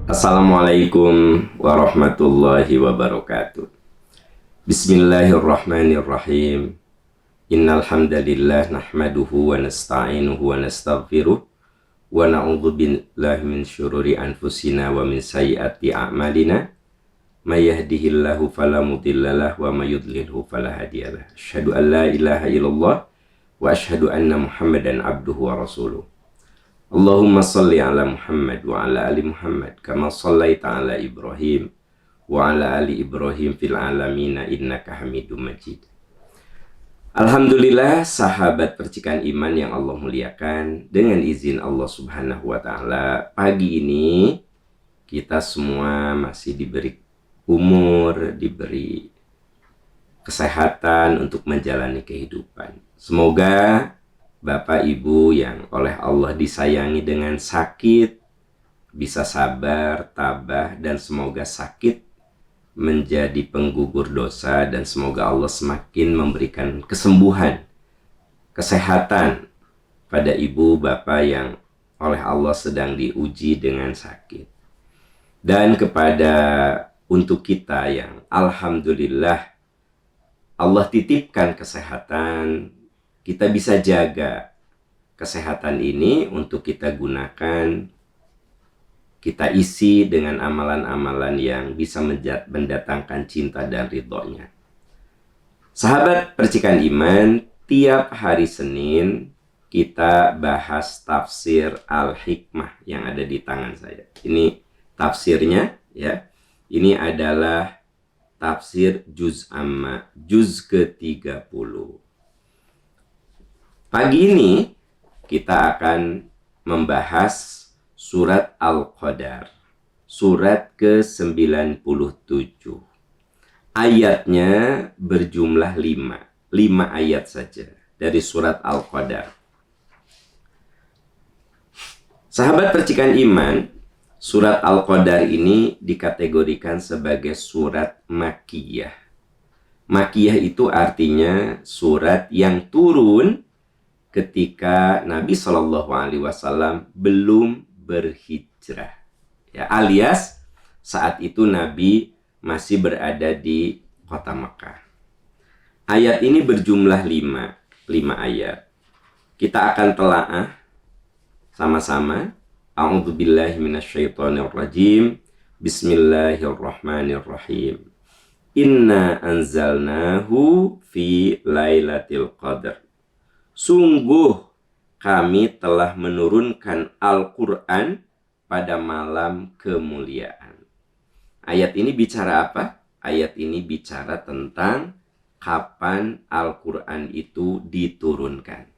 Assalamualaikum warahmatullahi wabarakatuh. Bismillahirrahmanirrahim. Innal hamdalillah nahmaduhu wa nasta'inuhu wa nastaghfiruh wa na'udzu billahi min syururi anfusina wa min sayyiati a'malina. May yahdihillahu fala mudhillalah wa may yudlilhu fala hadiyalah. Asyhadu an la ilaha illallah wa asyhadu anna Muhammadan abduhu wa rasuluh. Allahumma salli ala Muhammad wa ala ali Muhammad kama sallaita ala Ibrahim wa ala ali Ibrahim fil alamina innaka Hamidum Majid. Alhamdulillah, sahabat percikan iman yang Allah muliakan, dengan izin Allah Subhanahu wa taala, pagi ini kita semua masih diberi umur, diberi kesehatan untuk menjalani kehidupan. Semoga Bapak Ibu yang oleh Allah disayangi dengan sakit bisa sabar, tabah, dan semoga sakit menjadi penggugur dosa, dan semoga Allah semakin memberikan kesembuhan, kesehatan pada ibu bapak yang oleh Allah sedang diuji dengan sakit. Dan untuk kita yang alhamdulillah Allah titipkan kesehatan, kita bisa jaga kesehatan ini untuk kita gunakan, kita isi dengan amalan-amalan yang bisa mendatangkan cinta dan ridhonya. Sahabat percikan iman, tiap hari Senin kita bahas tafsir Al-Hikmah yang ada di tangan saya. Ini tafsirnya ya. Ini adalah tafsir Juz Amma, juz ke-30. Pagi ini kita akan membahas surat Al-Qadar, surat ke-97. Ayatnya berjumlah 5 ayat saja dari surat Al-Qadar. Sahabat percikan iman, surat Al-Qadar ini dikategorikan sebagai surat Makkiyah. Makkiyah itu artinya surat yang turun ketika Nabi Shallallahu Alaihi Wasallam belum berhijrah, ya, alias saat itu Nabi masih berada di kota Mekah. Ayat ini berjumlah 5 ayat. Kita akan telaah sama-sama. A'udzubillahi minasyaitonirrajim. Bismillahirrahmanirrahim. Inna anzalnahu fi lailatul qadar. Sungguh kami telah menurunkan Al-Quran pada malam kemuliaan. Ayat ini bicara apa? Ayat ini bicara tentang kapan Al-Quran itu diturunkan.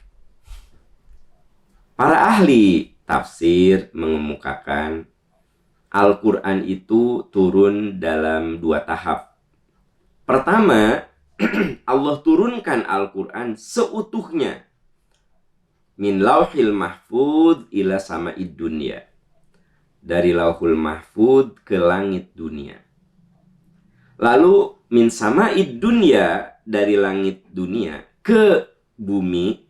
Para ahli tafsir mengemukakan Al-Quran itu turun dalam 2 tahap. Pertama, Allah turunkan Al-Quran seutuhnya min lauhil mahfud ila sama'id dunya, dari lauhul mahfud ke langit dunia. Lalu min sama'id dunya, dari langit dunia ke bumi,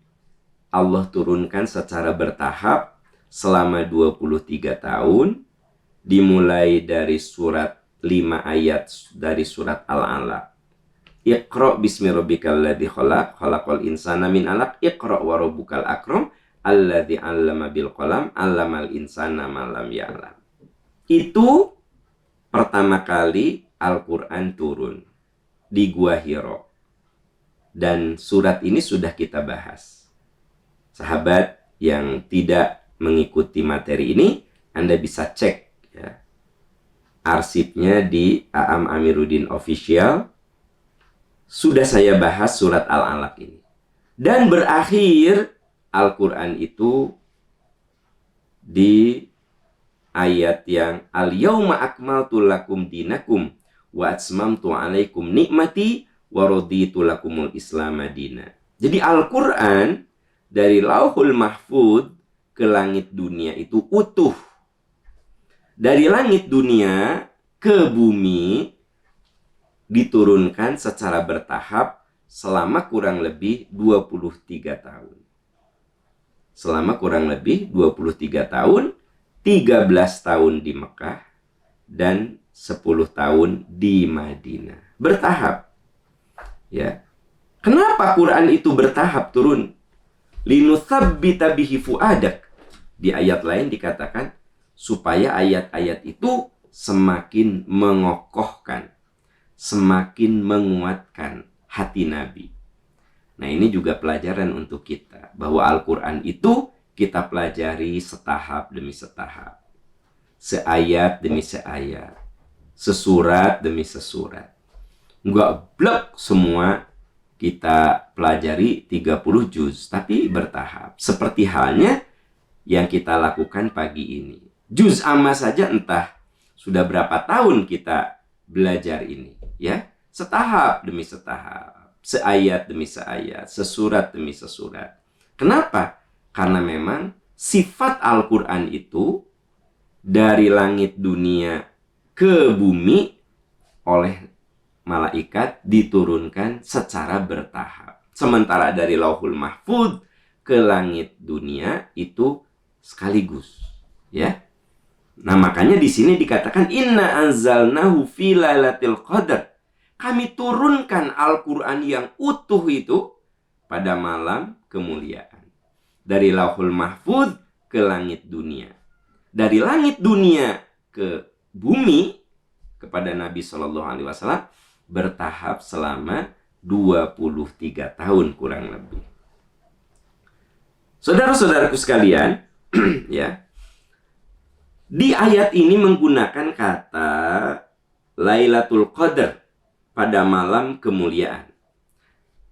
Allah turunkan secara bertahap selama 23 tahun, dimulai dari surat 5 ayat dari surat Al-Alaq. Iqra bismi rabbikal ladzi khalaq, khalaqal insana min 'alaq, iqra wa rabbukal akram, alladzi 'allama bil qalam, 'allamal insana ma lam ya'lam. Itu pertama kali Al-Qur'an turun di Gua Hira. Dan surat ini sudah kita bahas. Sahabat yang tidak mengikuti materi ini, Anda bisa cek ya, arsipnya di Aam Amiruddin Official. Sudah saya bahas surat Al-Alaq ini. Dan berakhir Al-Quran itu di ayat yang al-yawma akmaltu lakum dinakum wa atmamtu alaikum nikmati wa raditu lakumul islam madina. Jadi Al-Quran dari lauhul mahfud ke langit dunia itu utuh. Dari langit dunia ke bumi diturunkan secara bertahap selama kurang lebih 23 tahun. Selama kurang lebih 23 tahun, 13 tahun di Mekah, dan 10 tahun di Madinah. Bertahap. Ya. Kenapa Quran itu bertahap turun? Linutsabbita bihi fuadak. Di ayat lain dikatakan supaya ayat-ayat itu semakin mengokohkan, semakin menguatkan hati Nabi. Nah, ini juga pelajaran untuk kita bahwa Al-Quran itu kita pelajari setahap demi setahap, seayat demi seayat, sesurat demi sesurat. Enggak blok semua kita pelajari 30 juz, tapi bertahap. Seperti halnya yang kita lakukan pagi ini. Juz amma saja entah sudah berapa tahun kita belajar ini, ya. Setahap demi setahap, seayat demi seayat, sesurat demi sesurat. Kenapa? Karena memang sifat Al-Quran itu dari langit dunia ke bumi oleh malaikat diturunkan secara bertahap. Sementara dari Lauhul Mahfudz ke langit dunia itu sekaligus, ya. Nah, makanya di sini dikatakan inna anzalnahu fi lailatul qadar. Kami turunkan Al-Qur'an yang utuh itu pada malam kemuliaan. Dari Lauhul Mahfudz ke langit dunia. Dari langit dunia ke bumi kepada Nabi Shallallahu alaihi wasallam bertahap selama 23 tahun kurang lebih. Saudara-saudaraku sekalian, ya. Di ayat ini menggunakan kata Lailatul Qadar, pada malam kemuliaan.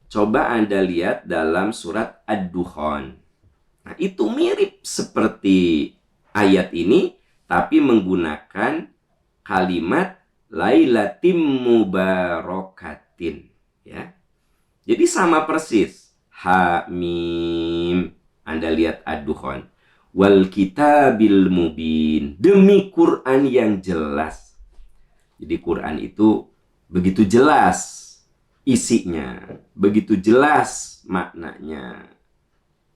Coba Anda lihat dalam surat Ad-Dukhan. Nah, itu mirip seperti ayat ini, tapi menggunakan kalimat Lailatim mubarakatin, ya. Jadi sama persis. Ha mim. Anda lihat Ad-Dukhan. Wal kitabil mubin. Demi Quran yang jelas. Jadi Quran itu begitu jelas isinya, begitu jelas maknanya,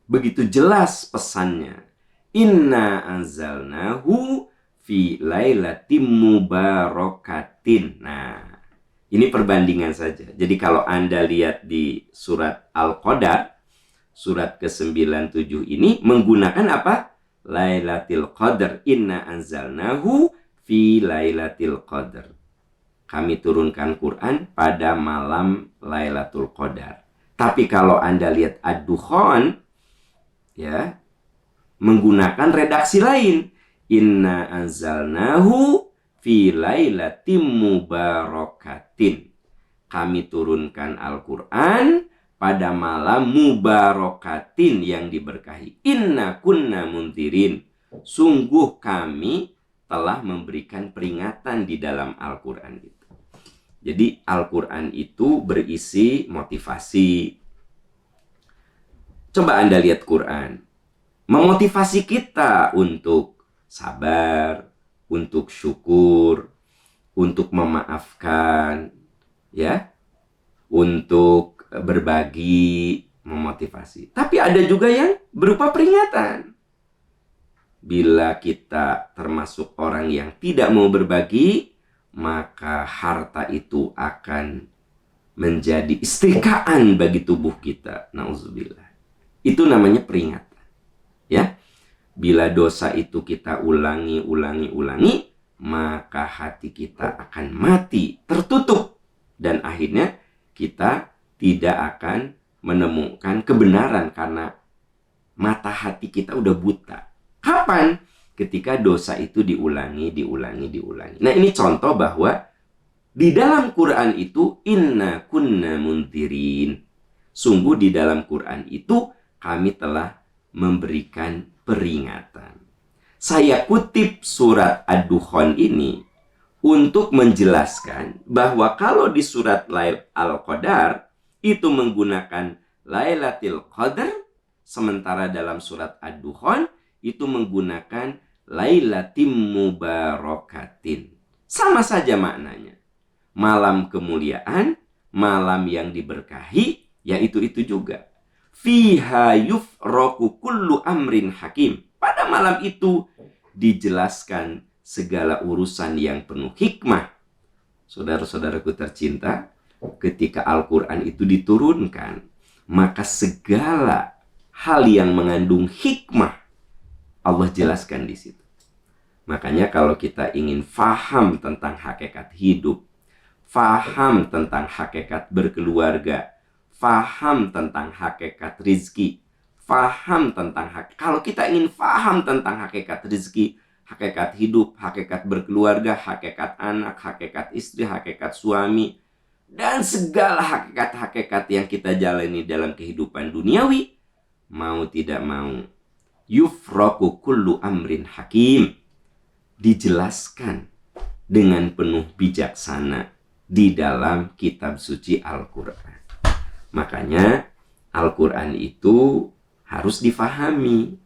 begitu jelas pesannya. Inna anzalnahu fi lailatim mubarakatin. Nah, ini perbandingan saja. Jadi kalau Anda lihat di surat Al-Qadar, surat ke-97 ini menggunakan apa? Lailatul Qadar. Inna anzalnahu fi lailatul qadar. Kami turunkan Quran pada malam Lailatul Qadar. Tapi kalau Anda lihat Ad-Dukhan, ya, menggunakan redaksi lain. Inna anzalnahu fi lailatim mubarakatin. Kami turunkan Al-Quran pada malam mubarakatin yang diberkahi. Inna kunna munzirin. Sungguh kami telah memberikan peringatan di dalam Al-Quran itu. Jadi Al-Quran itu berisi motivasi. Coba Anda lihat Quran. Memotivasi kita untuk sabar, untuk syukur, untuk memaafkan, ya, untuk berbagi, memotivasi. Tapi ada juga yang berupa peringatan. Bila kita termasuk orang yang tidak mau berbagi, maka harta itu akan menjadi istrikaan bagi tubuh kita. Nauzubillah. Itu namanya peringatan. Ya. Bila dosa itu kita ulangi, maka hati kita akan mati, tertutup. Dan akhirnya kita tidak akan menemukan kebenaran karena mata hati kita udah buta. Kapan? Ketika dosa itu diulangi. Nah, ini contoh bahwa di dalam Quran itu inna kunna munzirin. Sungguh di dalam Quran itu kami telah memberikan peringatan. Saya kutip surat Ad-Dukhan ini untuk menjelaskan bahwa kalau di surat Al-Qadar itu menggunakan Lailatul Qadar, sementara dalam surat Ad-Dukhan itu menggunakan Lailatim mubarakatin. Sama saja maknanya. Malam kemuliaan, malam yang diberkahi, yaitu itu juga. Fiha yufraku kullu amrin hakim. Pada malam itu dijelaskan segala urusan yang penuh hikmah. Saudara-saudaraku tercinta, ketika Al-Quran itu diturunkan, maka segala hal yang mengandung hikmah Allah jelaskan di situ. Makanya kalau kita ingin faham tentang hakikat hidup, faham tentang hakikat berkeluarga, faham tentang hakikat rizki, faham tentang kalau kita ingin faham tentang hakikat rizki, hakikat hidup, hakikat berkeluarga, hakikat anak, hakikat istri, hakikat suami, dan segala hakikat-hakikat yang kita jalani dalam kehidupan duniawi, mau tidak mau, yufraku kullu amrin hakim, dijelaskan dengan penuh bijaksana di dalam kitab suci Al-Quran. Makanya Al-Quran itu harus difahami,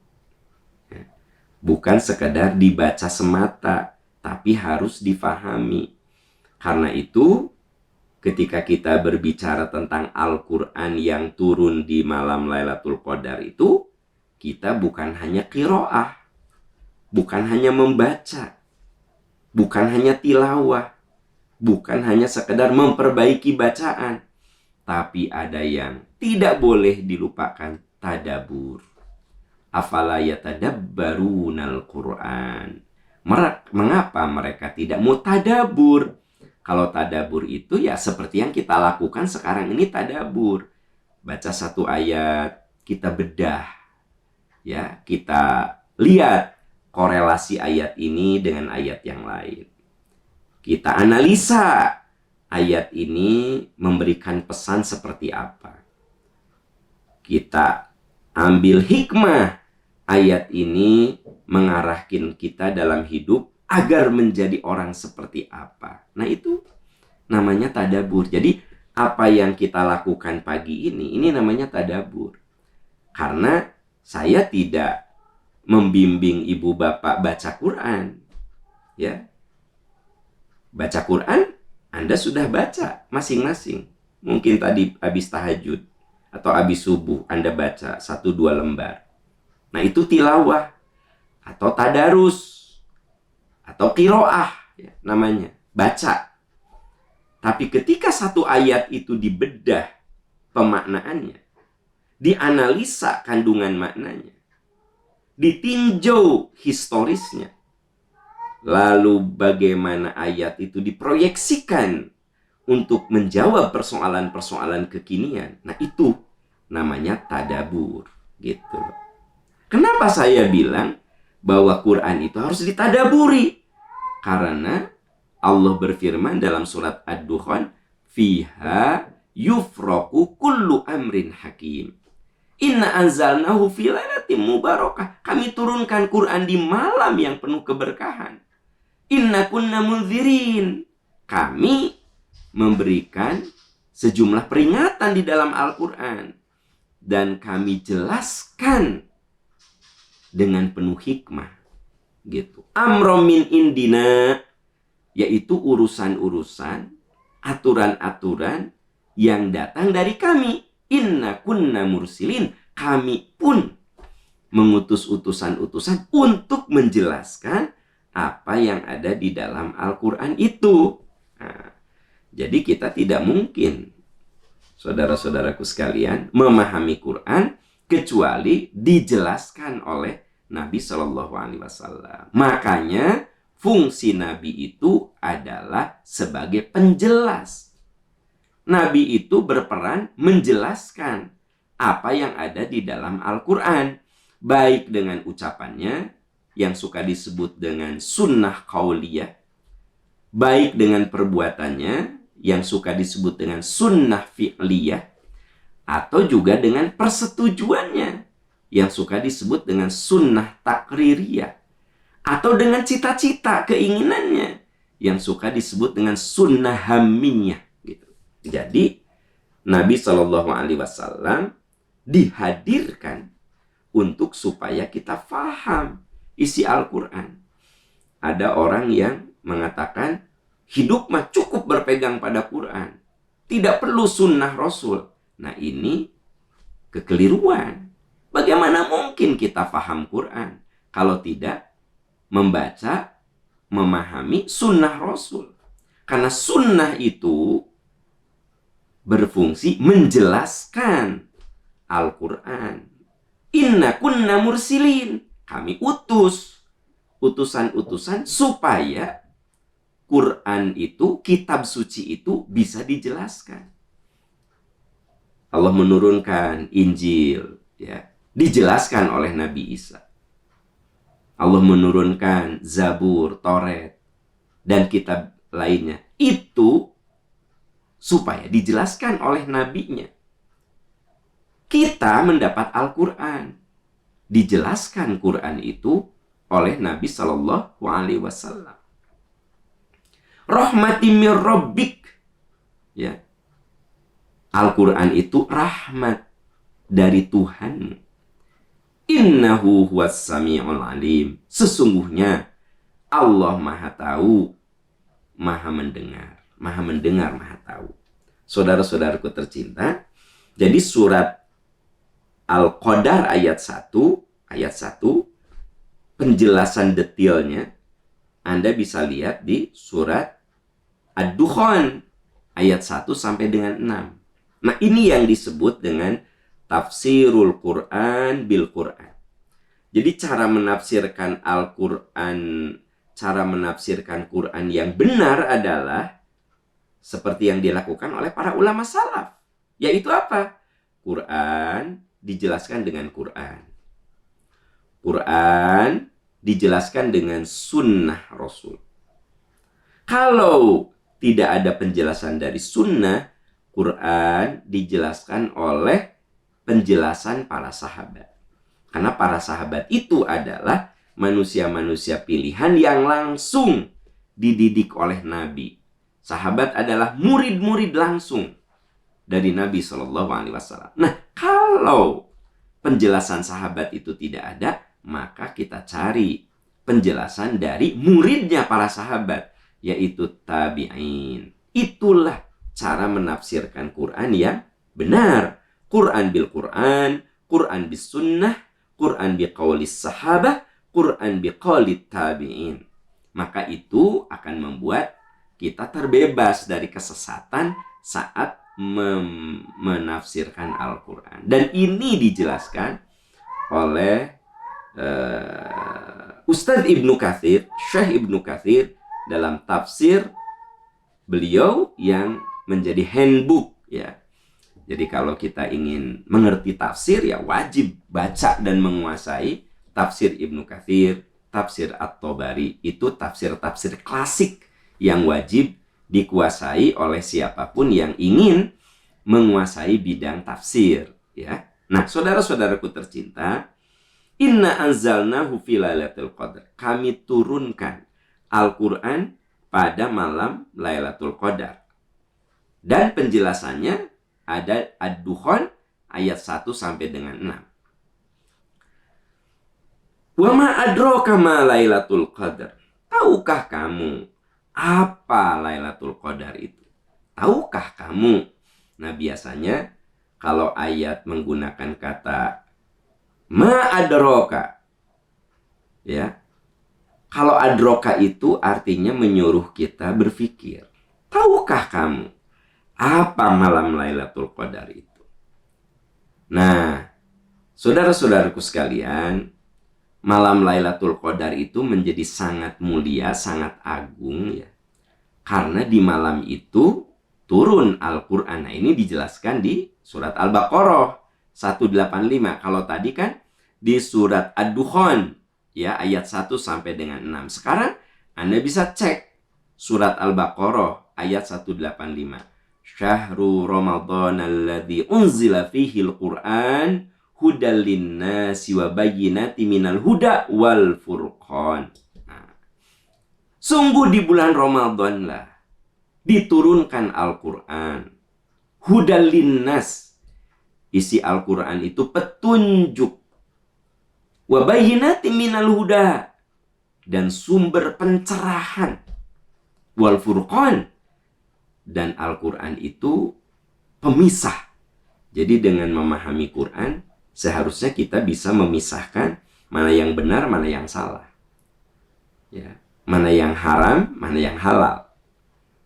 bukan sekadar dibaca semata, tapi harus difahami. Karena itu, ketika kita berbicara tentang Al-Quran yang turun di malam Lailatul Qadar itu, kita bukan hanya qiraah, bukan hanya membaca, bukan hanya tilawah, bukan hanya sekedar memperbaiki bacaan, tapi ada yang tidak boleh dilupakan, tadabur. Afala yatadabbarunal Qur'an. Mengapa mereka tidak mau tadabur? Kalau tadabur itu ya seperti yang kita lakukan sekarang ini, tadabur. Baca satu ayat, kita bedah. Ya, kita lihat korelasi ayat ini dengan ayat yang lain. Kita analisa ayat ini memberikan pesan seperti apa. Kita ambil hikmah ayat ini mengarahkan kita dalam hidup agar menjadi orang seperti apa. Nah, itu namanya tadabur. Jadi apa yang kita lakukan pagi ini namanya tadabur. Karena saya tidak membimbing ibu bapak baca Quran. Ya. Baca Quran, Anda sudah baca masing-masing. Mungkin tadi habis tahajud atau habis subuh Anda baca 1-2 lembar. Nah, itu tilawah atau tadarus atau qiraah ya, namanya, baca. Tapi ketika satu ayat itu dibedah pemaknaannya, dianalisa kandungan maknanya, ditinjau historisnya, lalu bagaimana ayat itu diproyeksikan untuk menjawab persoalan-persoalan kekinian. Nah, itu namanya tadabur, gitu. Kenapa saya bilang bahwa Quran itu harus ditadaburi? Karena Allah berfirman dalam surat Ad-Dukhan, fiha yufraku kullu amrin hakim. Inna anzalnahu fi lailatin mubarakah. Kami turunkan Quran di malam yang penuh keberkahan. Inna kunna munzirin. Kami memberikan sejumlah peringatan di dalam Al-Quran. Dan kami jelaskan dengan penuh hikmah. Gitu. Amro min indina, yaitu urusan-urusan, aturan-aturan yang datang dari kami. Inna kunna mursilin. Kami pun mengutus utusan-utusan untuk menjelaskan apa yang ada di dalam Al-Quran itu. Nah, jadi kita tidak mungkin, saudara-saudaraku sekalian, memahami Quran kecuali dijelaskan oleh Nabi Shallallahu Alaihi Wasallam. Makanya fungsi Nabi itu adalah sebagai penjelas. Nabi itu berperan menjelaskan apa yang ada di dalam Al-Quran, baik dengan ucapannya yang suka disebut dengan sunnah qauliyah, baik dengan perbuatannya yang suka disebut dengan sunnah fi'liyah, atau juga dengan persetujuannya yang suka disebut dengan sunnah takririyah, atau dengan cita-cita keinginannya yang suka disebut dengan sunnah hamiyah. Gitu. Jadi Nabi Shallallahu Alaihi Wasallam dihadirkan untuk supaya kita faham isi Al-Quran. Ada orang yang mengatakan hidup mah cukup berpegang pada Quran, tidak perlu sunnah Rasul. Nah, ini kekeliruan. Bagaimana mungkin kita faham Quran kalau tidak membaca memahami sunnah Rasul. Karena sunnah itu berfungsi menjelaskan Al-Quran. Inna kunna mursilin. Kami utus utusan-utusan supaya Quran itu, kitab suci itu bisa dijelaskan. Allah menurunkan Injil, ya, dijelaskan oleh Nabi Isa. Allah menurunkan Zabur, Toret, dan kitab lainnya. Itu supaya dijelaskan oleh nabinya. Kita mendapat Al-Quran. Dijelaskan Quran itu oleh Nabi Shallallahu Alaihi Wasallam. Rahmati mir rabbik. Ya. Al-Quran itu rahmat dari Tuhan. Innahu huwas sami'ul alim. Sesungguhnya Allah Maha Tahu, Maha Mendengar. Maha Mendengar, Maha Tahu. Saudara-saudaraku tercinta, jadi surat Al-Qadar ayat 1, penjelasan detailnya Anda bisa lihat di surat Ad-Dukhan ayat 1 sampai dengan 6. Nah, ini yang disebut dengan tafsirul Quran bil Quran. Jadi cara menafsirkan Al-Quran, cara menafsirkan Quran yang benar adalah seperti yang dilakukan oleh para ulama salaf. Yaitu apa? Quran dijelaskan dengan Quran. Quran dijelaskan dengan sunnah Rasul. Kalau tidak ada penjelasan dari sunnah, Quran dijelaskan oleh penjelasan para sahabat. Karena para sahabat itu adalah manusia-manusia pilihan yang langsung dididik oleh Nabi. Sahabat adalah murid-murid langsung dari Nabi Shallallahu Alaihi Wasallam. Nah, kalau penjelasan sahabat itu tidak ada, maka kita cari penjelasan dari muridnya para sahabat, yaitu tabi'in. Itulah cara menafsirkan Quran yang benar. Quran bil Quran, Quran bis sunnah, Quran bi qaulis sahabah, Quran bi qaulit tabi'in. Maka itu akan membuat kita terbebas dari kesesatan saat menafsirkan Al-Quran. Dan ini dijelaskan oleh Ustadz Ibnu Katsir, Syekh Ibnu Katsir, dalam tafsir beliau yang menjadi handbook, ya. Jadi kalau kita ingin mengerti tafsir, ya wajib baca dan menguasai tafsir Ibnu Katsir, tafsir At-Tabari. Itu tafsir-tafsir klasik yang wajib dikuasai oleh siapapun yang ingin menguasai bidang tafsir, ya. Nah, saudara-saudaraku tercinta, inna anzalnahu fi lailatul qadar. Kami turunkan Al-Quran pada malam Lailatul Qadar. Dan penjelasannya ada Ad-Dukhan ayat 1 sampai dengan 6. Wa ma adraka ma Lailatul Qadar. Tahukah kamu apa Lailatul Qadar itu? Tahukah kamu? Nah, biasanya kalau ayat menggunakan kata ma adraka, ya, kalau adroka itu artinya menyuruh kita berpikir. Tahukah kamu apa malam Lailatul Qadar itu? Nah, saudara-saudaraku sekalian, malam Lailatul Qadar itu menjadi sangat mulia, sangat agung, ya. Karena di malam itu turun Al-Quran. Nah, ini dijelaskan di surat Al-Baqarah 185. Kalau tadi kan di surat Ad-Dukhan, ya, ayat 1 sampai dengan 6. Sekarang Anda bisa cek surat Al-Baqarah ayat 185. Syahrul Ramadan alladzi unzila fihi al-Qur'an hudal linnasi wa bayyinati minal huda wal furqan. Nah, sungguh di bulan Ramadan lah diturunkan Al-Qur'an. Hudal linnas. Isi Al-Qur'an itu petunjuk. Wa bayyinati minal huda, dan sumber pencerahan. Wal furqan, dan Al-Quran itu pemisah. Jadi dengan memahami Quran, seharusnya kita bisa memisahkan mana yang benar, mana yang salah, ya. mana yang haram, mana yang halal,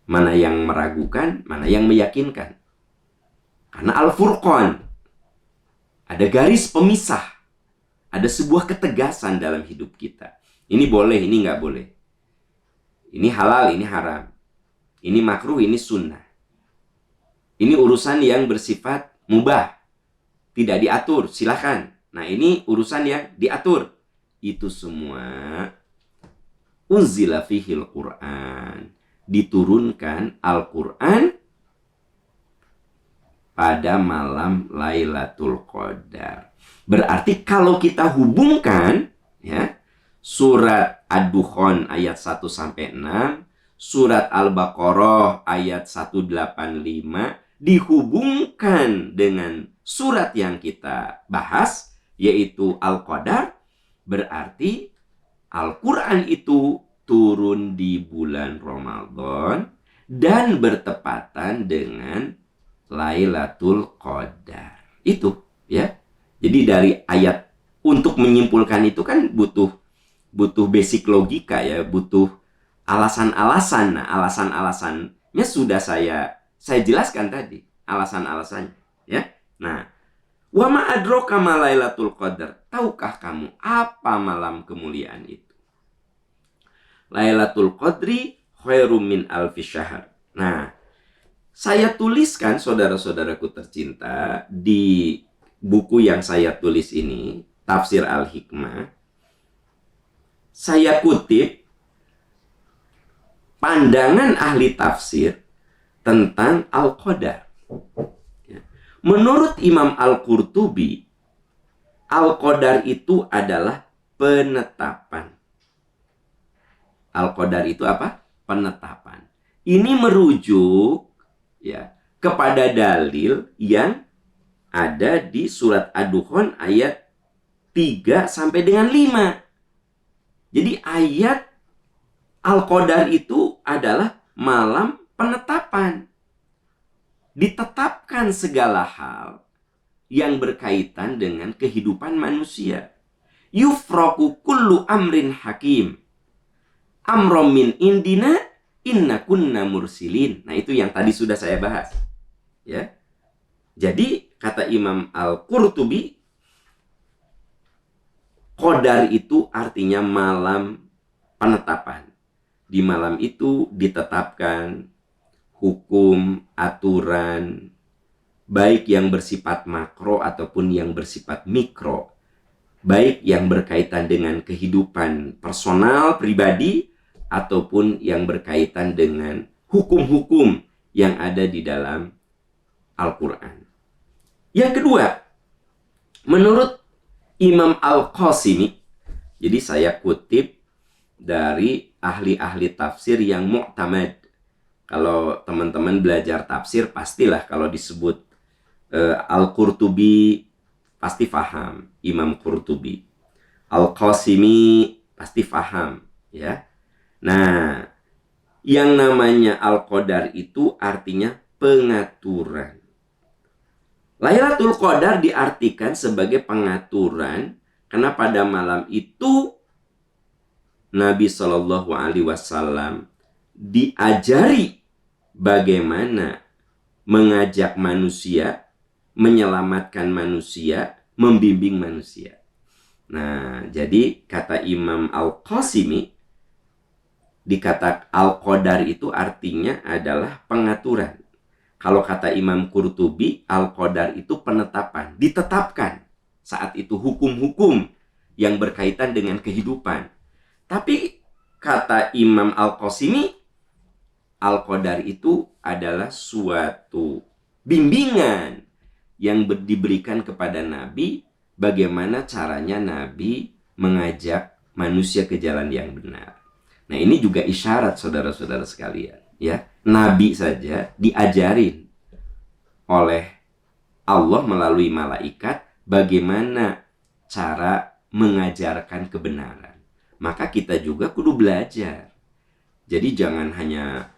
mana yang meragukan, mana yang meyakinkan. Karena Al-Furqan, ada garis pemisah, ada sebuah ketegasan dalam hidup kita. Ini boleh, ini nggak boleh. Ini halal, ini haram. Ini makruh, ini sunnah. Ini urusan yang bersifat mubah, tidak diatur, silakan. Nah, ini urusan yang diatur. Itu semua unzila fihil Quran. Diturunkan Al-Quran pada malam Lailatul Qadar. Berarti kalau kita hubungkan ya, surat Ad-Dukhan ayat 1 sampai 6, surat Al-Baqarah ayat 185 dihubungkan dengan surat yang kita bahas yaitu Al-Qadar, berarti Al-Quran itu turun di bulan Ramadan dan bertepatan dengan Lailatul Qadar. Itu ya. Jadi dari ayat, untuk menyimpulkan itu kan butuh basic logika ya, butuh alasan-alasan. Nah, alasan-alasannya sudah saya jelaskan tadi, alasan-alasannya ya. Nah, wa ma adraka ma Lailatul Qadar. Tahukah kamu apa malam kemuliaan itu? Lailatul Qadri khairum min alfi syahr. Nah, saya tuliskan, saudara-saudaraku tercinta, di buku yang saya tulis ini, Tafsir Al-Hikmah, saya kutip pandangan ahli tafsir tentang Al-Qadar. Menurut Imam Al-Qurtubi, Al-Qadar itu adalah penetapan. Al-Qadar itu apa? Penetapan. Ini merujuk ya kepada dalil yang ada di surat Ad-Dukhan ayat 3 sampai dengan 5. Jadi ayat Al-Qadar itu adalah malam penetapan. Ditetapkan segala hal yang berkaitan dengan kehidupan manusia. Yufraku kullu amrin hakim. Amrom min indina inna kunna mursilin. Nah, itu yang tadi sudah saya bahas. Ya. Jadi, kata Imam Al-Qurtubi, Qadar itu artinya malam penetapan. Di malam itu ditetapkan hukum, aturan, baik yang bersifat makro ataupun yang bersifat mikro. Baik yang berkaitan dengan kehidupan personal, pribadi, ataupun yang berkaitan dengan hukum-hukum yang ada di dalam Al-Quran. Yang kedua, menurut Imam Al-Qasimi, jadi saya kutip dari ahli-ahli tafsir yang mu'tamad. Kalau teman-teman belajar tafsir, pastilah kalau disebut Al-Qurtubi, pasti paham Imam Qurtubi. Al-Qasimi pasti paham ya. Nah, yang namanya Al-Qadar itu artinya pengaturan. Lailatul Qadar diartikan sebagai pengaturan karena pada malam itu Nabi Shallallahu Alaihi Wasallam diajari bagaimana mengajak manusia, menyelamatkan manusia, membimbing manusia. Nah, jadi kata Imam Al-Qasimi, dikata Al-Qadar itu artinya adalah pengaturan. Kalau kata Imam Qurtubi, Al-Qadar itu penetapan, ditetapkan saat itu hukum-hukum yang berkaitan dengan kehidupan. Tapi kata Imam Al-Qasimi, Al-Qadar itu adalah suatu bimbingan yang diberikan kepada Nabi, bagaimana caranya Nabi mengajak manusia ke jalan yang benar. Nah, ini juga isyarat saudara-saudara sekalian, ya. Nabi saja diajarin oleh Allah melalui malaikat bagaimana cara mengajarkan kebenaran. Maka kita juga kudu belajar. Jadi jangan hanya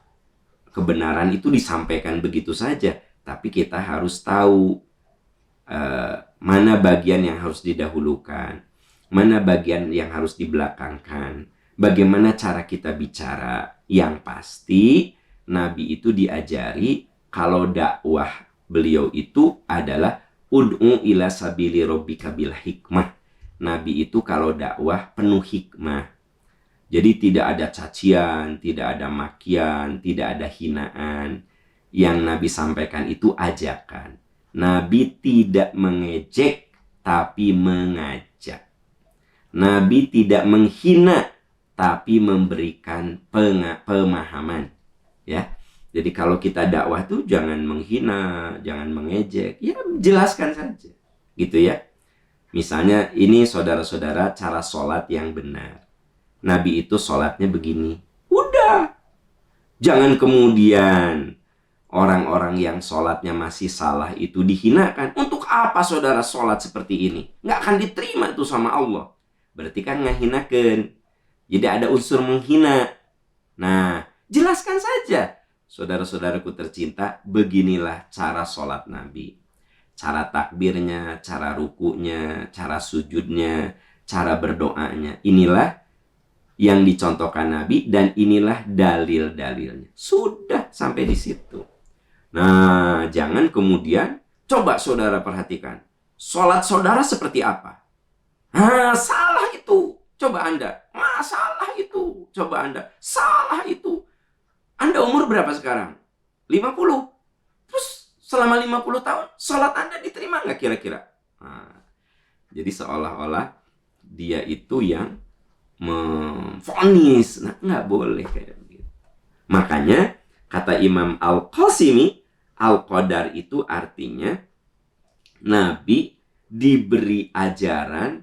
kebenaran itu disampaikan begitu saja, tapi kita harus tahu mana bagian yang harus didahulukan, mana bagian yang harus dibelakangkan, bagaimana cara kita bicara. Yang pasti Nabi itu diajari kalau dakwah beliau itu adalah ud'u ila sabili rabbika bil hikmah. Nabi itu kalau dakwah penuh hikmah. Jadi tidak ada cacian, tidak ada makian, tidak ada hinaan. Yang Nabi sampaikan itu ajakan. Nabi tidak mengejek, tapi mengajak. Nabi tidak menghina, tapi memberikan pemahaman. Ya, jadi kalau kita dakwah tuh jangan menghina, jangan mengejek. Ya, jelaskan saja. Gitu ya. Misalnya ini saudara-saudara cara sholat yang benar. Nabi itu sholatnya begini. Udah. Jangan kemudian orang-orang yang sholatnya masih salah itu dihinakan. Untuk apa saudara sholat seperti ini? Nggak akan diterima itu sama Allah. Berarti kan ngahinakan. Jadi ada unsur menghina. Nah, jelaskan saja. Saudara-saudaraku tercinta, beginilah cara sholat Nabi. Cara takbirnya, cara rukunya, cara sujudnya, cara berdoanya. Inilah yang dicontohkan Nabi dan inilah dalil-dalilnya. Sudah sampai di situ. Nah, jangan kemudian coba saudara perhatikan. Sholat saudara seperti apa? Salah itu. Coba Anda. Salah itu. Coba Anda. Salah itu. Anda umur berapa sekarang? 50. Terus selama 50 tahun sholat Anda diterima nggak kira-kira? Jadi seolah-olah dia itu yang memvonis. Nah, nggak boleh kayak begitu. Makanya kata Imam Al-Qasimi, Al-Qadar itu artinya Nabi diberi ajaran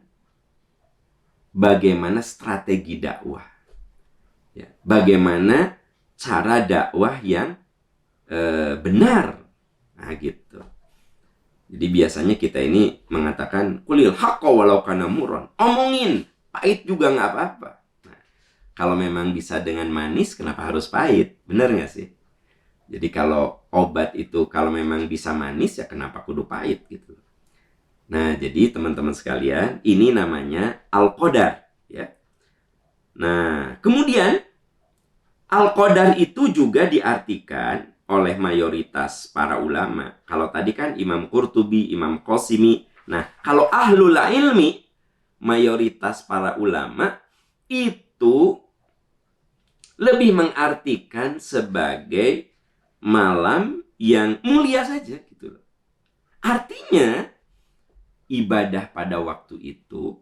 bagaimana strategi dakwah. Ya, bagaimana cara dakwah yang benar. Nah, gitu. Jadi biasanya kita ini mengatakan kulil haqqa walau kana murran. Omongin, pahit juga nggak apa-apa. Nah, kalau memang bisa dengan manis, kenapa harus pahit? Benar nggak sih? Jadi kalau obat itu kalau memang bisa manis, ya kenapa kudu pahit gitu. Nah, jadi teman-teman sekalian, ini namanya Al-Qadar. Ya. Nah, kemudian Al-Qadar itu juga diartikan oleh mayoritas para ulama. Kalau tadi kan Imam Qurtubi, Imam Qasimi. Nah, kalau ahlul ilmi, mayoritas para ulama itu lebih mengartikan sebagai malam yang mulia saja gitu loh. Artinya ibadah pada waktu itu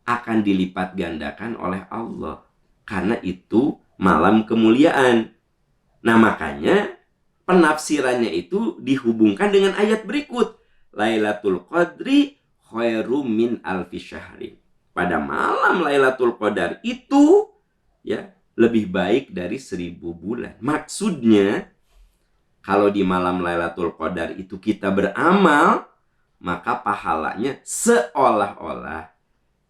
akan dilipat gandakan oleh Allah karena itu malam kemuliaan. Nah, makanya penafsirannya itu dihubungkan dengan ayat berikut. Lailatul Qadri khairum min alfi syahri. Pada malam Lailatul Qadar itu ya lebih baik dari 1000 bulan. Maksudnya kalau di malam Lailatul Qadar itu kita beramal, maka pahalanya seolah-olah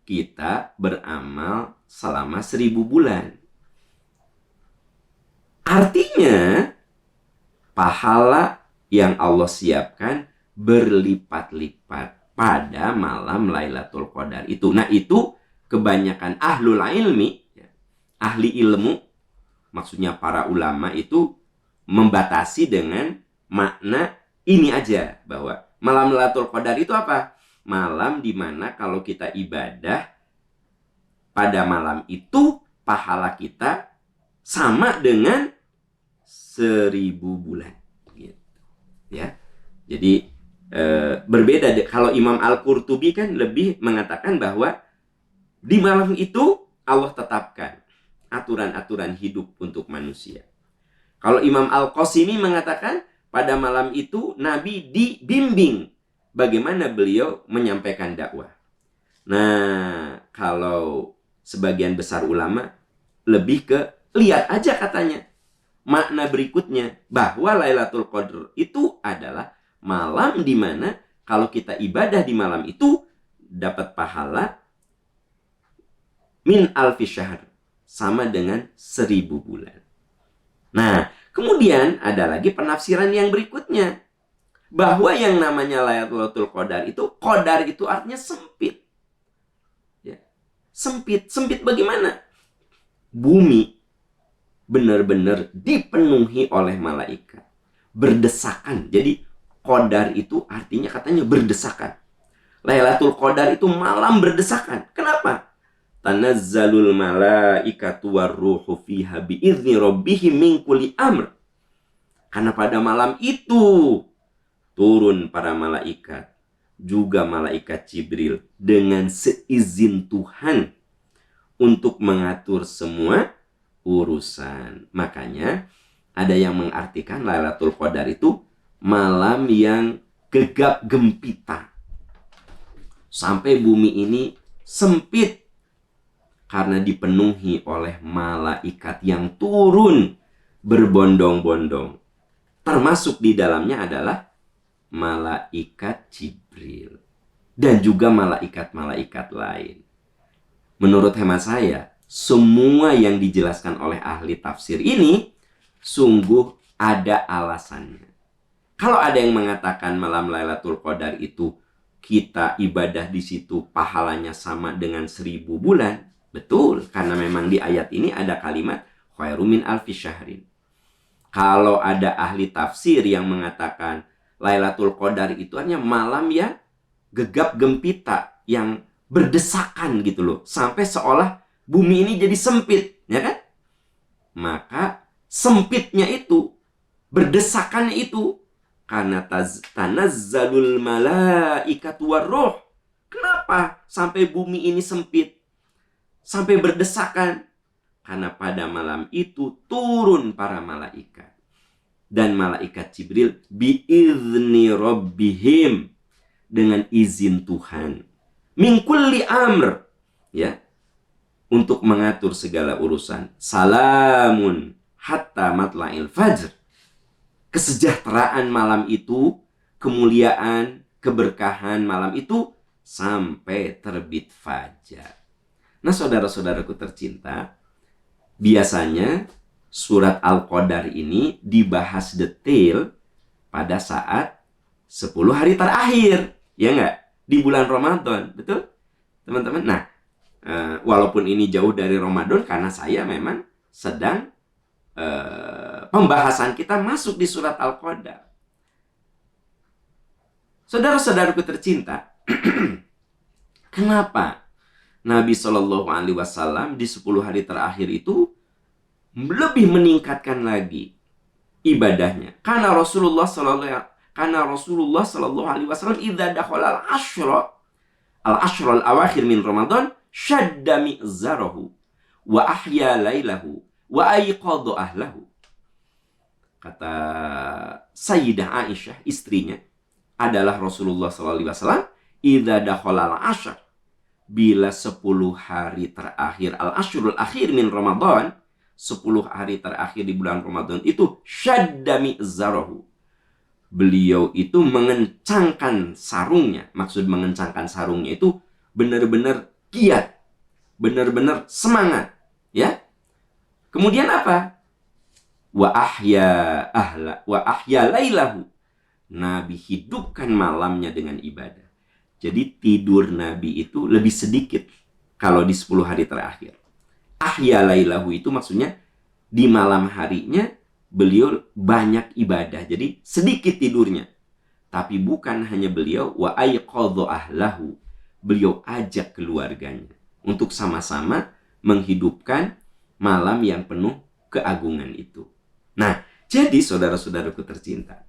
kita beramal selama 1000 bulan. Artinya pahala yang Allah siapkan berlipat-lipat pada malam Lailatul Qadar itu. Nah, itu kebanyakan ahlul ilmi, ahli ilmu, maksudnya para ulama itu membatasi dengan makna ini aja, bahwa malam Lailatul Qadar itu apa? Malam dimana kalau kita ibadah pada malam itu pahala kita sama dengan 1000 bulan gitu. Ya. Jadi berbeda. Kalau Imam Al-Qurtubi kan lebih mengatakan bahwa di malam itu Allah tetapkan aturan-aturan hidup untuk manusia. Kalau Imam Al-Qasimi mengatakan pada malam itu Nabi dibimbing bagaimana beliau menyampaikan dakwah. Nah, kalau sebagian besar ulama lebih ke lihat aja katanya makna berikutnya, bahwa Lailatul Qadar itu adalah malam di mana kalau kita ibadah di malam itu dapat pahala min alfi syahr, sama dengan 1000 bulan. Nah, kemudian ada lagi penafsiran yang berikutnya, bahwa yang namanya Lailatul Qadar itu, qadar itu artinya sempit. Ya. Sempit bagaimana? bumi benar-benar dipenuhi oleh malaikat, berdesakan. Jadi qadar itu artinya katanya berdesakan. Lailatul Qadar itu malam berdesakan. Kenapa? Tanazzalul malaikatu warruhu fiha biizni rabbihim min kulli amr. Karena pada malam itu turun para malaikat, juga malaikat Jibril dengan seizin Tuhan untuk mengatur semua urusan. Makanya ada yang mengartikan Lailatul Qadar itu malam yang gegap gempita. Sampai bumi ini sempit karena dipenuhi oleh malaikat yang turun berbondong-bondong. Termasuk di dalamnya adalah malaikat Jibril dan juga malaikat-malaikat lain. Menurut hemat saya, semua yang dijelaskan oleh ahli tafsir ini sungguh ada alasannya. Kalau ada yang mengatakan malam Lailatul Qadar itu kita ibadah di situ pahalanya sama dengan 1000 bulan, betul, karena memang di ayat ini ada kalimat khairum min alfi syahrin. Kalau ada ahli tafsir yang mengatakan Lailatul Qadar itu hanya malam yang gegap gempita, yang berdesakan gitu loh, sampai seolah bumi ini jadi sempit, ya kan? Maka sempitnya itu, berdesakannya itu karena tanazzalul malaikatu warruh. Kenapa sampai bumi ini sempit, sampai berdesakan? Karena pada malam itu turun para malaikat. Dan malaikat Jibril biizni rabbihim, dengan izin Tuhan, min kulli amr, ya, untuk mengatur segala urusan. Salamun hatta matla'il fajr. Kesejahteraan malam itu, kemuliaan, keberkahan malam itu sampai terbit fajar. Nah, saudara-saudaraku tercinta, biasanya surat Al-Qadar ini dibahas detail pada saat 10 hari terakhir, ya nggak? Di bulan Ramadan, betul? Teman-teman, nah, walaupun ini jauh dari Ramadan, karena saya memang sedang pembahasan kita masuk di surat Al-Qadar. Saudara-saudaraku tercinta, kenapa Nabi Shallallahu Alaihi Wasallam di 10 hari terakhir itu lebih meningkatkan lagi ibadahnya? Karena Rasulullah Shallallahu Alaihi Wasallam idza dakhala al-ashra al-awakhir min Ramadan shadda mi'zarahu wa ahya lailahu wa ayqadha ahlahu. Kata Sayyidah Aisyah, istrinya, adalah Rasulullah SAW, idza dakhala al-ashr, bila 10 hari terakhir, al-ashrul akhir min Ramadan, 10 hari terakhir di bulan Ramadan itu, shadda mi'zarahu, beliau itu mengencangkan sarungnya. Maksud mengencangkan sarungnya itu benar-benar giat, benar-benar semangat, ya. Kemudian apa? Wa ahya lailahu. Nabi hidupkan malamnya dengan ibadah. Jadi tidur Nabi itu lebih sedikit kalau di 10 hari terakhir. Ahya lailahu itu maksudnya di malam harinya beliau banyak ibadah, jadi sedikit tidurnya. Tapi bukan hanya beliau, wa ayqadha ahlahu, beliau ajak keluarganya untuk sama-sama menghidupkan malam yang penuh keagungan itu. Nah, jadi saudara-saudaraku tercinta,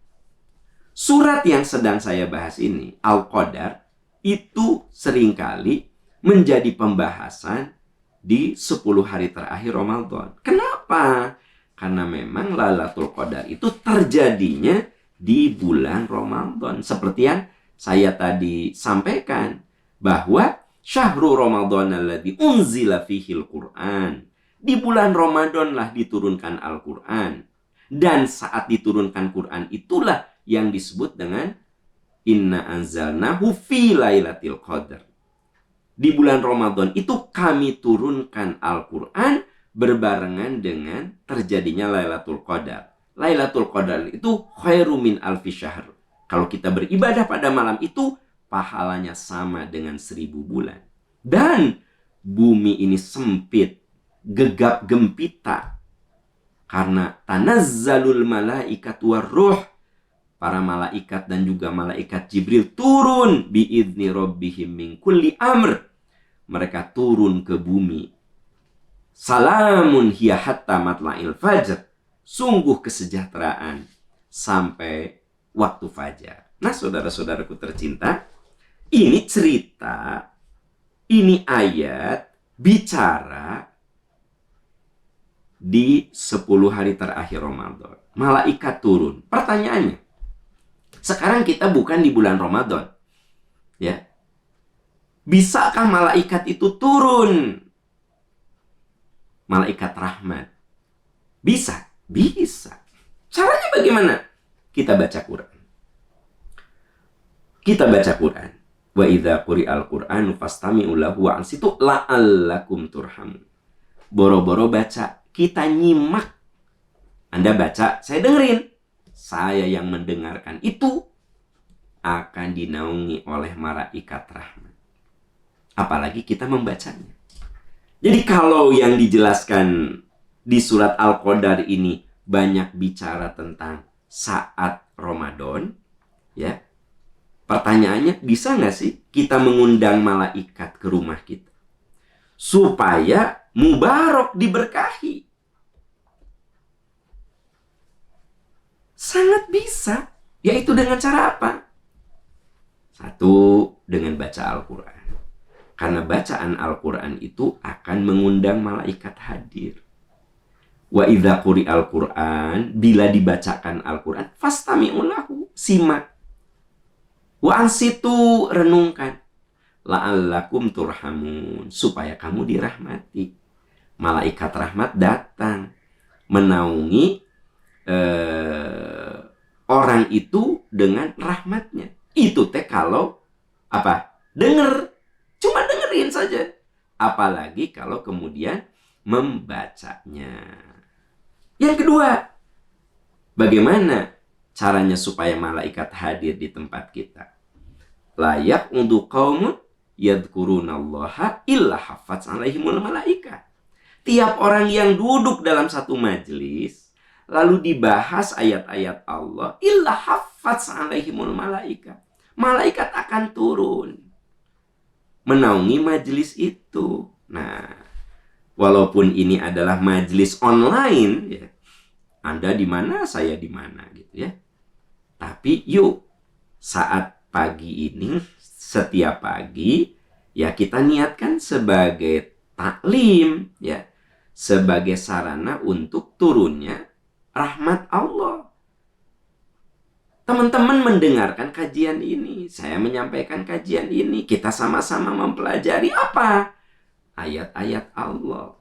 surat yang sedang saya bahas ini, Al-Qadar, itu seringkali menjadi pembahasan di 10 hari terakhir Ramadan. Kenapa? Karena memang Lailatul Qadar itu terjadinya di bulan Ramadan. Seperti yang saya tadi sampaikan, bahwa syahrul Ramadan alladzi unzila fihil Qur'an. Di bulan Ramadan lah diturunkan Al-Quran. Dan saat diturunkan Quran itulah yang disebut dengan Inna anzalnahu fi lailatul qadar. Di bulan Ramadan itu kami turunkan Al-Quran berbarengan dengan terjadinya Lailatul Qadar. Lailatul Qadar itu khairum min alfi syahr. Kalau kita beribadah pada malam itu, pahalanya sama dengan 1000 bulan. Dan bumi ini sempit, gegap gempita karena tanazzalul malaikat warruh, para malaikat dan juga malaikat Jibril turun biidzni rabbihim min kulli amr. Mereka turun ke bumi. Salamun hiya hatta matla'il fajr. Sungguh kesejahteraan sampai waktu fajar. Nah, saudara-saudaraku tercinta, ini cerita, ini ayat bicara di 10 hari terakhir Ramadan. Malaikat turun. Pertanyaannya, sekarang kita bukan di bulan Ramadan. Ya. Bisakah malaikat itu turun? Malaikat rahmat. Bisa. Bisa. Caranya bagaimana? Kita baca Quran. Kita baca Quran. Wa idza quri'al Qur'anu fastami'u lahu wa ansitu la'allakum turhamun. Boro-boro baca, kita nyimak. Anda baca, saya dengerin. Saya yang mendengarkan itu akan dinaungi oleh malaikat rahmat. Apalagi kita membacanya. Jadi kalau yang dijelaskan di surat Al-Qadar ini banyak bicara tentang saat Ramadan, ya. Pertanyaannya, bisa nggak sih kita mengundang malaikat ke rumah kita supaya mubarak, diberkahi? Sangat bisa. Yaitu dengan cara apa? Satu, dengan baca Al-Quran. Karena bacaan Al-Quran itu akan mengundang malaikat hadir. Wa idza quri'al Qur'an, bila dibacakan Al-Quran, fastami'u lahu, simak. Wa ansitu, renungkan. La'allakum turhamun, supaya kamu dirahmati. Malaikat rahmat datang menaungi orang itu dengan rahmatnya. Itu teh kalau apa? Denger. Cuma dengerin saja. Apalagi kalau kemudian membacanya. Yang kedua, bagaimana caranya supaya malaikat hadir di tempat kita? Layak untuk qaumun yadhkurunallaha illa haffaz alaihimul malaikat. Tiap orang yang duduk dalam satu majelis, lalu dibahas ayat-ayat Allah, illa haffaz alaihimul malaikat. Malaikat akan turun menaungi majelis itu. Nah, walaupun ini adalah majelis online, ya, Anda di mana, saya di mana, gitu ya. Tapi yuk, saat pagi ini, setiap pagi, ya kita niatkan sebagai taklim, ya, sebagai sarana untuk turunnya rahmat Allah. Teman-teman mendengarkan kajian ini, saya menyampaikan kajian ini, kita sama-sama mempelajari apa? Ayat-ayat Allah.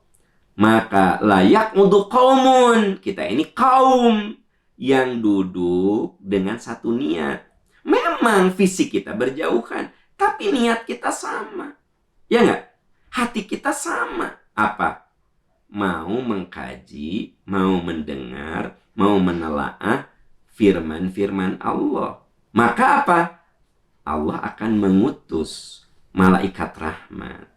Maka layak untuk qaumun, kita ini kaum yang duduk dengan satu niat. Memang fisik kita berjauhan, tapi niat kita sama. Ya enggak? Hati kita sama. Apa? Mau mengkaji, mau mendengar, mau menelaah firman-firman Allah. Maka apa? Allah akan mengutus malaikat rahmat.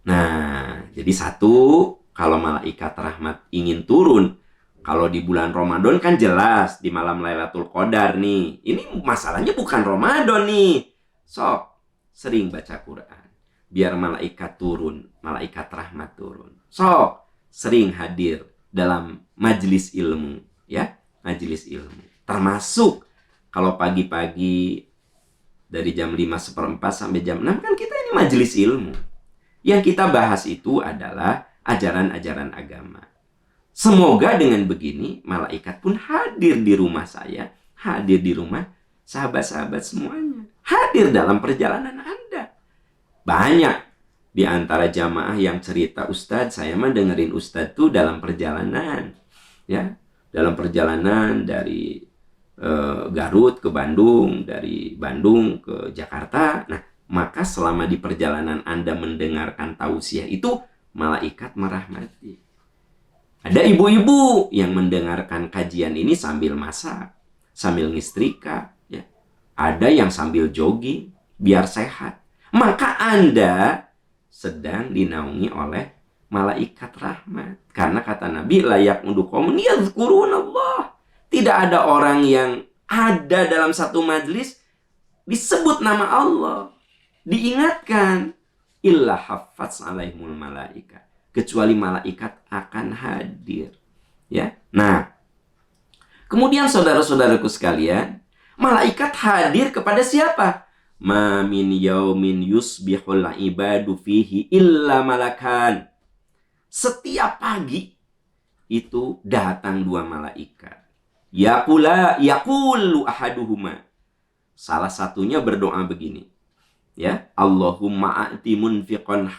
Nah, jadi satu, kalau malaikat rahmat ingin turun, kalau di bulan Ramadan kan jelas di malam Lailatul Qadar nih. Ini masalahnya bukan Ramadan nih. Sok, sering baca Quran. Biar malaikat turun, malaikat rahmat turun. Sok, sering hadir dalam majelis ilmu, ya, majelis ilmu. Termasuk kalau pagi-pagi dari jam 5:15 sampai jam 6 kan kita ini majelis ilmu. Yang kita bahas itu adalah ajaran-ajaran agama. Semoga dengan begini malaikat pun hadir di rumah saya, hadir di rumah sahabat-sahabat semuanya, hadir dalam perjalanan Anda. Banyak di antara jamaah yang cerita, Ustadz, saya mah dengerin Ustadz tuh dalam perjalanan, ya, dalam perjalanan dari Garut ke Bandung, dari Bandung ke Jakarta. Nah, maka selama di perjalanan Anda mendengarkan tausiah itu, malaikat merahmati. Ada ibu-ibu yang mendengarkan kajian ini sambil masak, sambil ngistrika, ya. Ada yang sambil jogging biar sehat. Maka Anda sedang dinaungi oleh malaikat rahmat. Karena kata Nabi, layak qaumun yadhkurunallah. Tidak ada orang yang ada dalam satu majlis disebut nama Allah, diingatkan, illa haffaz alaihimul malaikat, kecuali malaikat akan hadir. Ya. Nah, kemudian saudara-saudaraku sekalian, malaikat hadir kepada siapa? Ma min yaumin yusbihul ibadu fihi illa malakan. Setiap pagi itu datang dua malaikat. Yaqulu ahaduhuma. Salah satunya berdoa begini. Ya, Allahumma a'ti munfiqan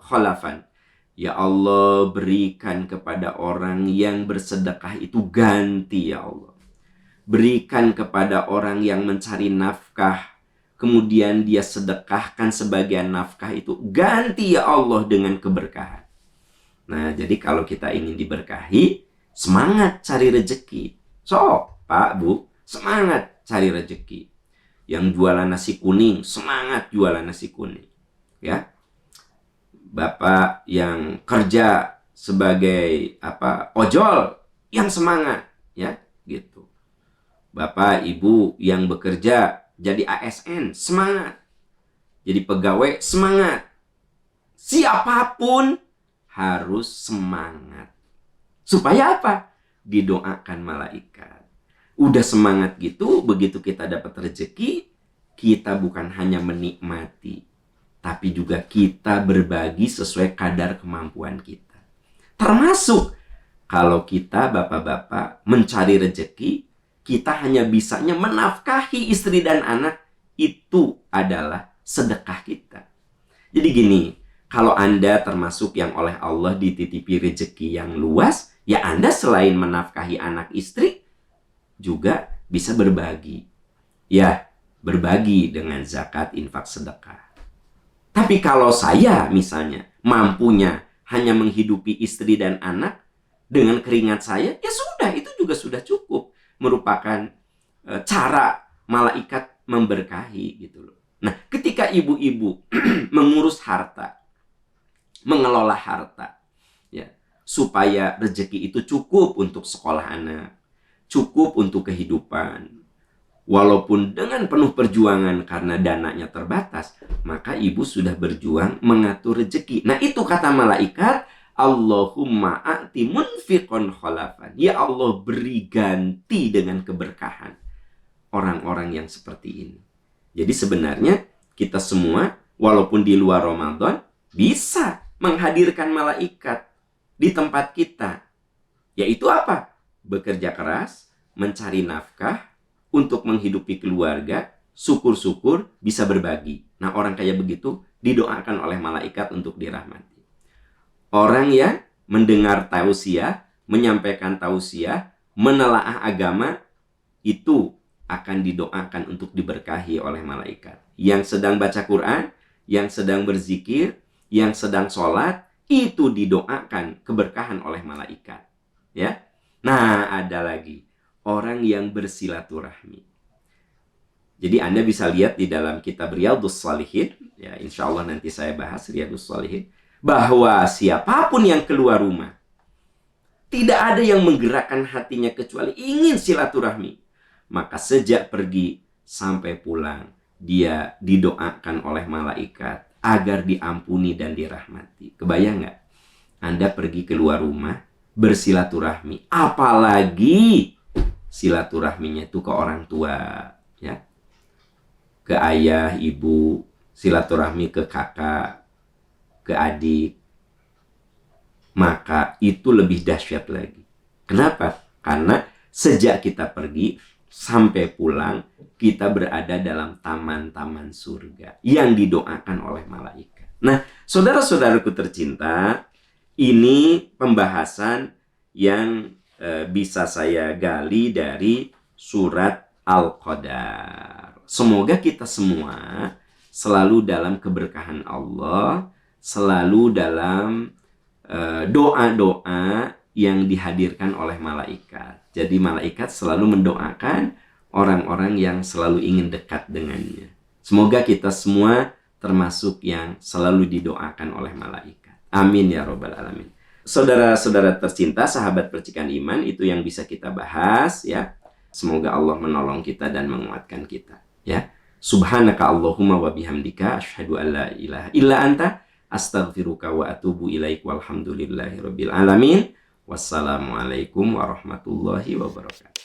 khalafan. Ya Allah, berikan kepada orang yang bersedekah itu ganti, ya Allah. Berikan kepada orang yang mencari nafkah, kemudian dia sedekahkan sebagian nafkah itu, ganti ya Allah dengan keberkahan. Nah, jadi kalau kita ingin diberkahi, semangat cari rezeki. So, Pak, Bu, semangat cari rezeki. Yang jualan nasi kuning, semangat jualan nasi kuning. Ya. Bapak yang kerja sebagai ojol, yang semangat, ya, gitu. Bapak, Ibu yang bekerja jadi ASN, semangat. Jadi pegawai, semangat. Siapapun harus semangat. Supaya apa? Didoakan malaikat. Udah semangat gitu, begitu kita dapat rezeki, kita bukan hanya menikmati, tapi juga kita berbagi sesuai kadar kemampuan kita. Termasuk kalau kita bapak-bapak mencari rezeki, kita hanya bisanya menafkahi istri dan anak, itu adalah sedekah kita. Jadi gini, kalau Anda termasuk yang oleh Allah dititipi rezeki yang luas, ya Anda selain menafkahi anak istri, juga bisa berbagi. Ya, berbagi dengan zakat, infak, sedekah. Tapi kalau saya misalnya mampunya hanya menghidupi istri dan anak dengan keringat saya, ya sudah, itu juga sudah cukup. Merupakan cara malaikat memberkahi gitu loh. Nah, ketika ibu-ibu mengurus harta, mengelola harta, ya, supaya rezeki itu cukup untuk sekolah anak, cukup untuk kehidupan, walaupun dengan penuh perjuangan karena dananya terbatas, maka ibu sudah berjuang mengatur rezeki. Nah, itu kata malaikat, Allahumma a'ti munfiqan khalafan. Ya Allah, beri ganti dengan keberkahan orang-orang yang seperti ini. Jadi sebenarnya kita semua, walaupun di luar Ramadan, bisa menghadirkan malaikat di tempat kita. Yaitu apa? Bekerja keras, mencari nafkah, untuk menghidupi keluarga, syukur-syukur bisa berbagi. Nah, orang kayak begitu didoakan oleh malaikat untuk dirahmati. Orang yang mendengar tausiah, menyampaikan tausiah, menelaah agama, itu akan didoakan untuk diberkahi oleh malaikat. Yang sedang baca Quran, yang sedang berzikir, yang sedang sholat, itu didoakan keberkahan oleh malaikat. Ya. Nah, ada lagi orang yang bersilaturahmi. Jadi Anda bisa lihat di dalam kitab Riyadhus Shalihin, ya insya Allah nanti saya bahas Riyadhus Shalihin, bahwa siapapun yang keluar rumah, tidak ada yang menggerakkan hatinya kecuali ingin silaturahmi. Maka sejak pergi sampai pulang, dia didoakan oleh malaikat agar diampuni dan dirahmati. Kebayang nggak? Anda pergi keluar rumah, bersilaturahmi, apalagi silaturahminya itu ke orang tua, ya, ke ayah, ibu, silaturahmi ke kakak, ke adik, maka itu lebih dahsyat lagi. Kenapa? Karena sejak kita pergi sampai pulang, kita berada dalam taman-taman surga yang didoakan oleh malaikat. Nah, saudara-saudaraku tercinta, ini pembahasan yang bisa saya gali dari surat Al-Qadar. Semoga kita semua selalu dalam keberkahan Allah, selalu dalam doa-doa yang dihadirkan oleh malaikat. Jadi malaikat selalu mendoakan orang-orang yang selalu ingin dekat dengannya. Semoga kita semua termasuk yang selalu didoakan oleh malaikat. Amin ya robbal alamin. Saudara-saudara tercinta, sahabat percikan iman, itu yang bisa kita bahas ya. Semoga Allah menolong kita dan menguatkan kita ya. Subhanaka Allahumma wa bihamdika asyhadu an la ilaha illa anta astaghfiruka wa atubu ilaik walhamdulillahi rabbil alamin. Wassalamualaikum warahmatullahi wabarakatuh.